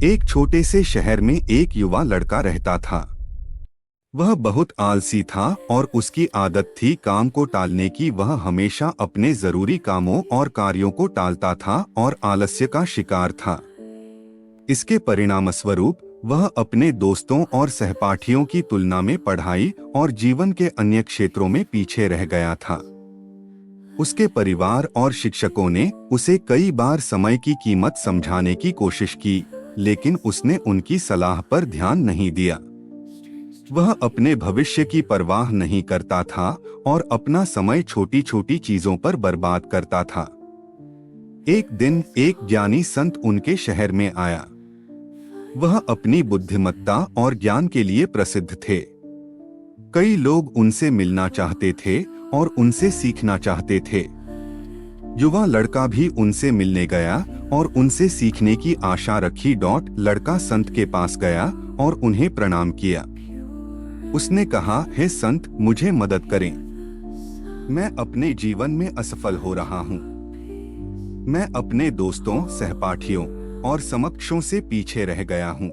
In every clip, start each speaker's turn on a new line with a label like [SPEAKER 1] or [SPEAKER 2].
[SPEAKER 1] एक छोटे से शहर में एक युवा लड़का रहता था। वह बहुत आलसी था और उसकी आदत थी काम को टालने की। वह हमेशा अपने जरूरी कामों और कार्यों को टालता था और आलस्य का शिकार था। इसके परिणामस्वरूप वह अपने दोस्तों और सहपाठियों की तुलना में पढ़ाई और जीवन के अन्य क्षेत्रों में पीछे रह गया था। उसके परिवार और शिक्षकों ने उसे कई बार समय की कीमत समझाने की कोशिश की, लेकिन उसने उनकी सलाह पर ध्यान नहीं दिया। वह अपने भविष्य की परवाह नहीं करता था और अपना समय छोटी छोटी चीजों पर बर्बाद करता था। एक दिन एक ज्ञानी संत उनके शहर में आया। वह अपनी बुद्धिमत्ता और ज्ञान के लिए प्रसिद्ध थे। कई लोग उनसे मिलना चाहते थे और उनसे सीखना चाहते थे। युवा लड़का भी उनसे मिलने गया और उनसे सीखने की आशा रखी। लड़का संत के पास गया और उन्हें प्रणाम किया। उसने कहा, हे संत, मुझे मदद करें। मैं अपने जीवन में असफल हो रहा हूँ। मैं अपने दोस्तों, सहपाठियों और समकक्षों से पीछे रह गया हूँ।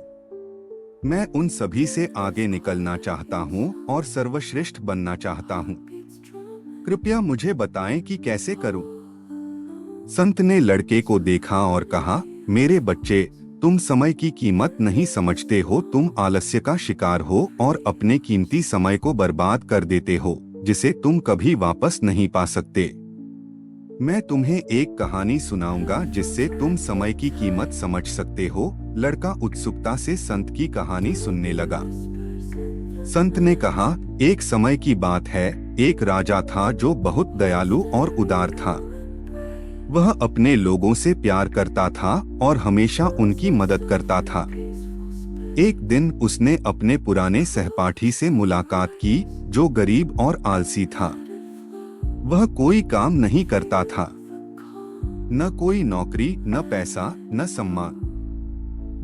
[SPEAKER 1] मैं उन सभी से आगे निकलना चाहता हूँ और सर्वश्रेष्ठ बनना चाहता हूँ। कृपया मुझे बताएं कि कैसे करूं। संत ने लड़के को देखा और कहा, मेरे बच्चे, तुम समय की कीमत नहीं समझते हो। तुम आलस्य का शिकार हो और अपने कीमती समय को बर्बाद कर देते हो, जिसे तुम कभी वापस नहीं पा सकते। मैं तुम्हें एक कहानी सुनाऊंगा जिससे तुम समय की कीमत समझ सकते हो। लड़का उत्सुकता से संत की कहानी सुनने लगा। संत ने कहा, एक समय की बात है, एक राजा था जो बहुत दयालु और उदार था। वह अपने लोगों से प्यार करता था और हमेशा उनकी मदद करता था। एक दिन उसने अपने पुराने सहपाठी से मुलाकात की, जो गरीब और आलसी था। वह कोई काम नहीं करता था, न कोई नौकरी, न पैसा, न सम्मान।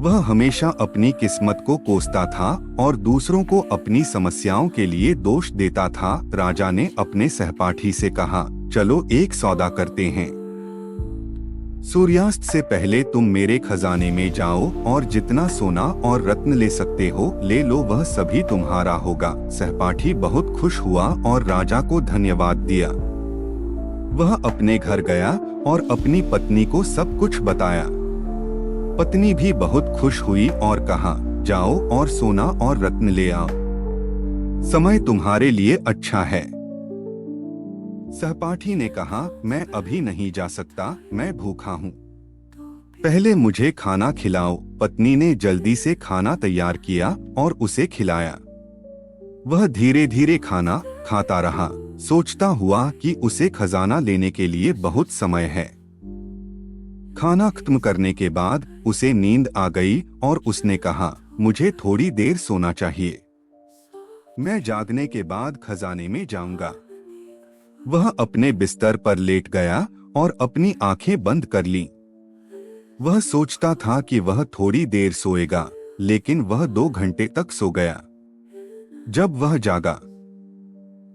[SPEAKER 1] वह हमेशा अपनी किस्मत को कोसता था और दूसरों को अपनी समस्याओं के लिए दोष देता था। राजा ने अपने सहपाठी से कहा, चलो एक सौदा करते हैं। सूर्यास्त से पहले तुम मेरे खजाने में जाओ और जितना सोना और रत्न ले सकते हो ले लो, वह सभी तुम्हारा होगा। सहपाठी बहुत खुश हुआ और राजा को धन्यवाद दिया। वह अपने घर गया और अपनी पत्नी को सब कुछ बताया। पत्नी भी बहुत खुश हुई और कहा, जाओ और सोना और रत्न ले आओ। समय तुम्हारे लिए अच्छा है। सहपाठी ने कहा, मैं अभी नहीं जा सकता, मैं भूखा हूँ। पहले मुझे खाना खिलाओ। पत्नी ने जल्दी से खाना तैयार किया और उसे खिलाया। वह धीरे धीरे खाना खाता रहा, सोचता हुआ कि उसे खजाना लेने के लिए बहुत समय है। खाना खत्म करने के बाद उसे नींद आ गई और उसने कहा, मुझे थोड़ी देर सोना चाहिए। मैं जागने के बाद खजाने में जाऊंगा। वह अपने बिस्तर पर लेट गया और अपनी आंखें बंद कर लीं। वह सोचता था कि वह थोड़ी देर सोएगा, लेकिन वह 2 घंटे तक सो गया। जब वह जागा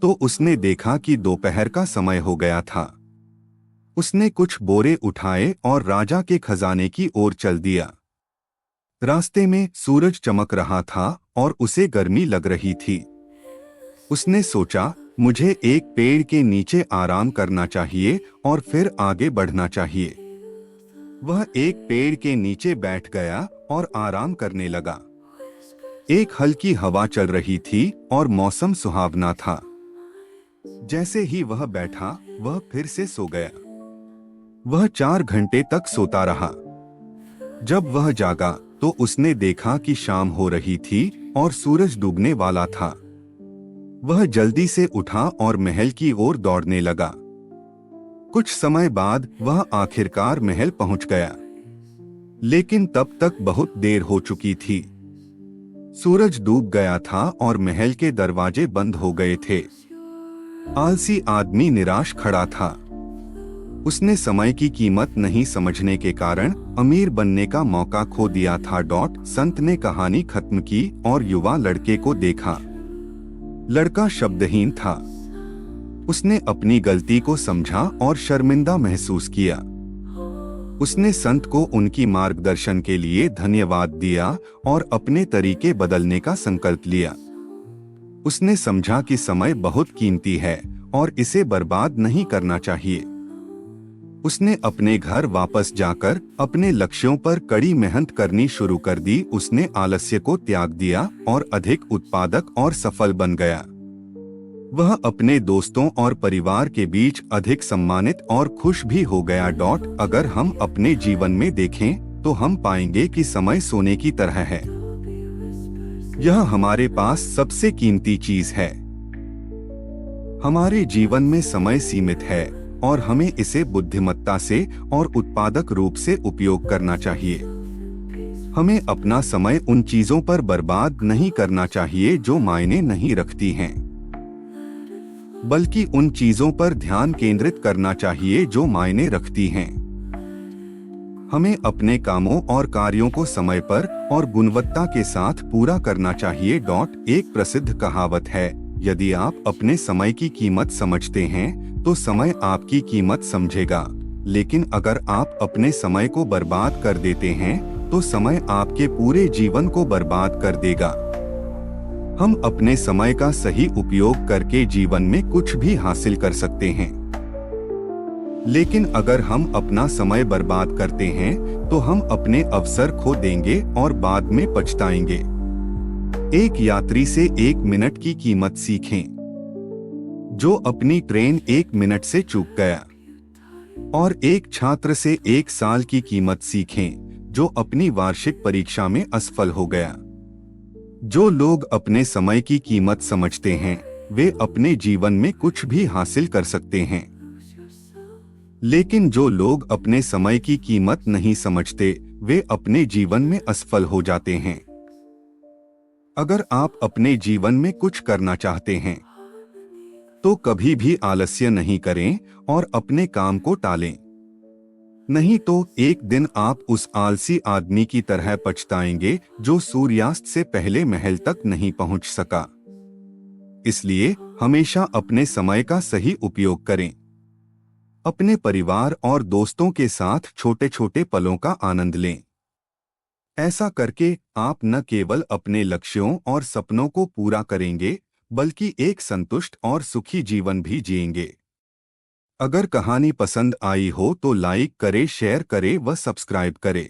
[SPEAKER 1] तो उसने देखा कि दोपहर का समय हो गया था। उसने कुछ बोरे उठाए और राजा के खजाने की ओर चल दिया। रास्ते में सूरज चमक रहा था और उसे गर्मी लग रही थी। उसने सोचा, मुझे एक पेड़ के नीचे आराम करना चाहिए और फिर आगे बढ़ना चाहिए। वह एक पेड़ के नीचे बैठ गया और आराम करने लगा। एक हल्की हवा चल रही थी और मौसम सुहावना था। जैसे ही वह बैठा, वह फिर से सो गया। वह 4 घंटे तक सोता रहा। जब वह जागा तो उसने देखा कि शाम हो रही थी और सूरज डूबने वाला था। वह जल्दी से उठा और महल की ओर दौड़ने लगा। कुछ समय बाद वह आखिरकार महल पहुंच गया, लेकिन तब तक बहुत देर हो चुकी थी। सूरज डूब गया था और महल के दरवाजे बंद हो गए थे। आलसी आदमी निराश खड़ा था। उसने समय की कीमत नहीं समझने के कारण अमीर बनने का मौका खो दिया था। संत ने कहानी खत्म की और युवा लड़के को देखा। लड़का शब्दहीन था। उसने अपनी गलती को समझा और शर्मिंदा महसूस किया। उसने संत को उनकी मार्गदर्शन के लिए धन्यवाद दिया और अपने तरीके बदलने का संकल्प लिया। उसने समझा कि समय बहुत कीमती है और इसे बर्बाद नहीं करना चाहिए। उसने अपने घर वापस जाकर अपने लक्ष्यों पर कड़ी मेहनत करनी शुरू कर दी। उसने आलस्य को त्याग दिया और अधिक उत्पादक और सफल बन गया। वह अपने दोस्तों और परिवार के बीच अधिक सम्मानित और खुश भी हो गया। अगर हम अपने जीवन में देखें तो हम पाएंगे कि समय सोने की तरह है। यह हमारे पास सबसे कीमती चीज है। हमारे जीवन में समय सीमित है और हमें इसे बुद्धिमत्ता से और उत्पादक रूप से उपयोग करना चाहिए। हमें अपना समय उन चीजों पर बर्बाद नहीं करना चाहिए जो मायने नहीं रखती हैं, बल्कि उन चीजों पर ध्यान केंद्रित करना चाहिए जो मायने रखती हैं। हमें अपने कामों और कार्यों को समय पर और गुणवत्ता के साथ पूरा करना चाहिए। एक प्रसिद्ध कहावत है, यदि आप अपने समय की कीमत समझते हैं तो समय आपकी कीमत समझेगा, लेकिन अगर आप अपने समय को बर्बाद कर देते हैं तो समय आपके पूरे जीवन को बर्बाद कर देगा। हम अपने समय का सही उपयोग करके जीवन में कुछ भी हासिल कर सकते हैं, लेकिन अगर हम अपना समय बर्बाद करते हैं तो हम अपने अवसर खो देंगे और बाद में पछताएंगे। एक यात्री से 1 मिनट की कीमत सीखें। जो अपनी ट्रेन 1 मिनट से चूक गया, और एक छात्र से 1 साल की कीमत सीखें जो अपनी वार्षिक परीक्षा में असफल हो गया। जो लोग अपने समय की कीमत समझते हैं वे अपने जीवन में कुछ भी हासिल कर सकते हैं, लेकिन जो लोग अपने समय की कीमत नहीं समझते वे अपने जीवन में असफल हो जाते हैं। अगर आप अपने जीवन में कुछ करना चाहते हैं तो कभी भी आलस्य नहीं करें और अपने काम को टालें, नहीं तो एक दिन आप उस आलसी आदमी की तरह पछताएंगे जो सूर्यास्त से पहले महल तक नहीं पहुंच सका। इसलिए हमेशा अपने समय का सही उपयोग करें। अपने परिवार और दोस्तों के साथ छोटे छोटे पलों का आनंद लें। ऐसा करके आप न केवल अपने लक्ष्यों और सपनों को पूरा करेंगे बल्कि एक संतुष्ट और सुखी जीवन भी जिएंगे। अगर कहानी पसंद आई हो तो लाइक करें, शेयर करें व सब्सक्राइब करें।